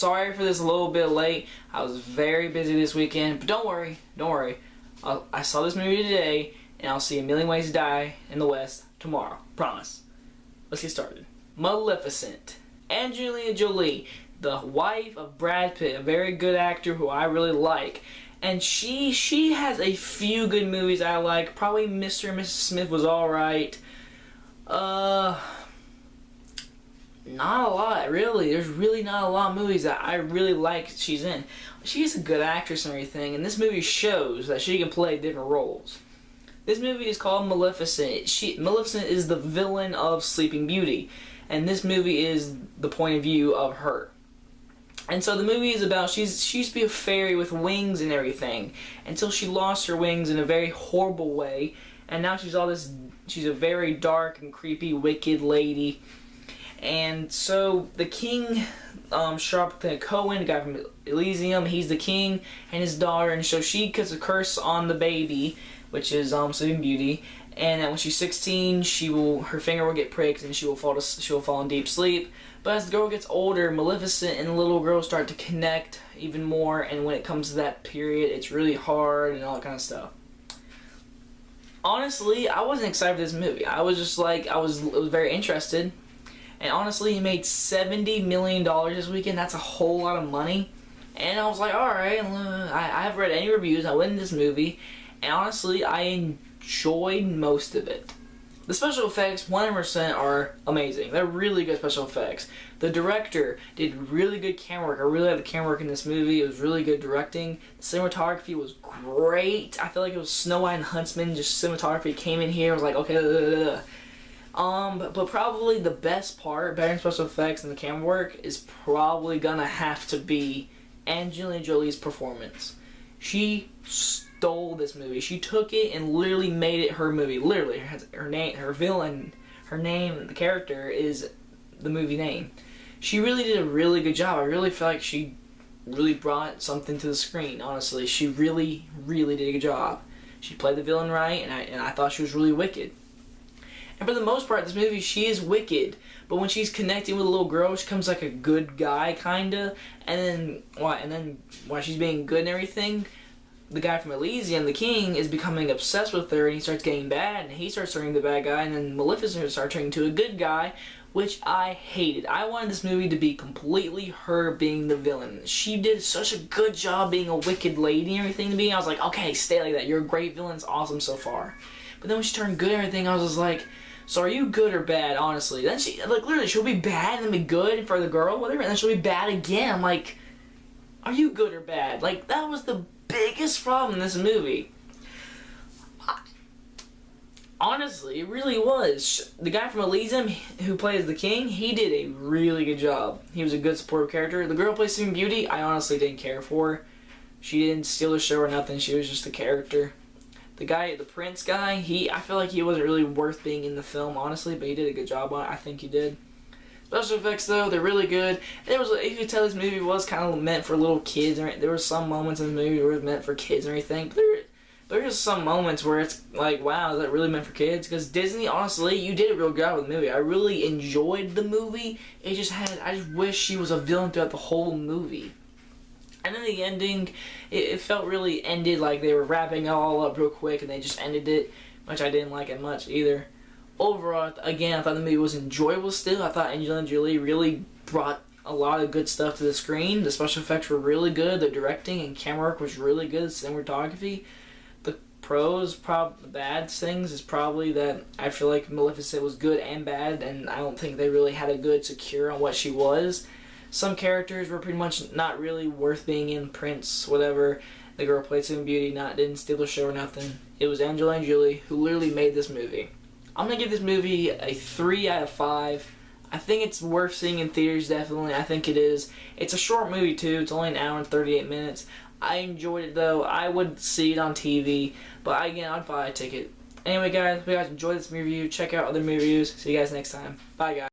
sorry for this a little bit late. I was very busy this weekend, but don't worry. I saw this movie today, and I'll see A Million Ways to Die in the West tomorrow. Promise. Let's get started. Maleficent. Angelina Jolie, the wife of Brad Pitt, a very good actor who I really like. And she has a few good movies I like. Probably Mr. and Mrs. Smith was alright. Not a lot, really. There's really not a lot of movies that I really like she's in. She's a good actress and everything, and this movie shows that she can play different roles. This movie is called Maleficent. Maleficent is the villain of Sleeping Beauty, and this movie is the point of view of her. And so the movie is about, she used to be a fairy with wings and everything, until she lost her wings in a very horrible way, and now she's a very dark and creepy, wicked lady. And so the king, Sharp Cohen, the guy from Elysium, he's the king, and his daughter, and so she puts a curse on the baby, which is Sleeping Beauty, and when she's 16, her finger will get pricked, and she will fall in deep sleep. But as the girl gets older, Maleficent and the little girl start to connect even more, and when it comes to that period, it's really hard and all that kind of stuff. Honestly, I wasn't excited for this movie. I was just like, I was very interested. And honestly, he made $70 million this weekend. That's a whole lot of money. And I was like, alright, I haven't read any reviews. I went in this movie. And honestly, I enjoyed most of it. The special effects, 100%, are amazing. They're really good special effects. The director did really good camera work. I really liked the camera work in this movie. It was really good directing. The cinematography was great. I feel like it was Snow White and Huntsman. Just cinematography came in here. I was like, okay, but probably the best part, better than special effects and the camera work, is probably gonna have to be Angelina Jolie's performance. She stole this movie. She took it and literally made it her movie. Literally, her name, her villain, her name, the character is the movie name. She really did a really good job. I really feel like she really brought something to the screen. Honestly, she really did a good job. She played the villain right, and I thought she was really wicked. And for the most part, this movie, she is wicked. But when she's connecting with a little girl, she becomes like a good guy, kinda. And then while she's being good and everything, the guy from Elysium, the king, is becoming obsessed with her, and he starts getting bad, and he starts turning the bad guy, and then Maleficent starts turning to a good guy, which I hated. I wanted this movie to be completely her being the villain. She did such a good job being a wicked lady and everything to me. I was like, okay, stay like that. You're a great villain. It's awesome so far. But then when she turned good and everything, I was just like, so are you good or bad, honestly? Then she, like, literally, she'll be bad and then be good for the girl, whatever, and then she'll be bad again. I'm like, are you good or bad? Like, that was the biggest problem in this movie. Honestly, it really was. The guy from Elysium who plays the king, he did a really good job. He was a good supportive character. The girl who plays Sleeping Beauty, I honestly didn't care for. She didn't steal the show or nothing. She was just a character. The guy, the prince guy, I feel like he wasn't really worth being in the film, honestly, but he did a good job on it. I think he did. Special effects, though, they're really good. You could tell this movie was kind of meant for little kids. There were some moments in the movie where it was meant for kids and everything, but there are just some moments where it's like, wow, is that really meant for kids? Because Disney, honestly, you did a real good job with the movie. I really enjoyed the movie. I just wish she was a villain throughout the whole movie. And then the ending, it felt really ended like they were wrapping it all up real quick and they just ended it, which I didn't like it much either. Overall, again, I thought the movie was enjoyable still. I thought Angelina Jolie really brought a lot of good stuff to the screen. The special effects were really good. The directing and camera work was really good. The cinematography. The the bad things is probably that I feel like Maleficent was good and bad, and I don't think they really had a good secure on what she was. Some characters were pretty much not really worth being in. Prince, whatever. The girl played Sleeping Beauty, didn't steal the show or nothing. It was Angelina Jolie who literally made this movie. I'm going to give this movie a 3 out of 5. I think it's worth seeing in theaters, definitely. I think it is. It's a short movie, too. It's only an hour and 38 minutes. I enjoyed it, though. I would see it on TV. But, again, I'd buy a ticket. Anyway, guys, if you guys enjoyed this review, check out other movie reviews. See you guys next time. Bye, guys.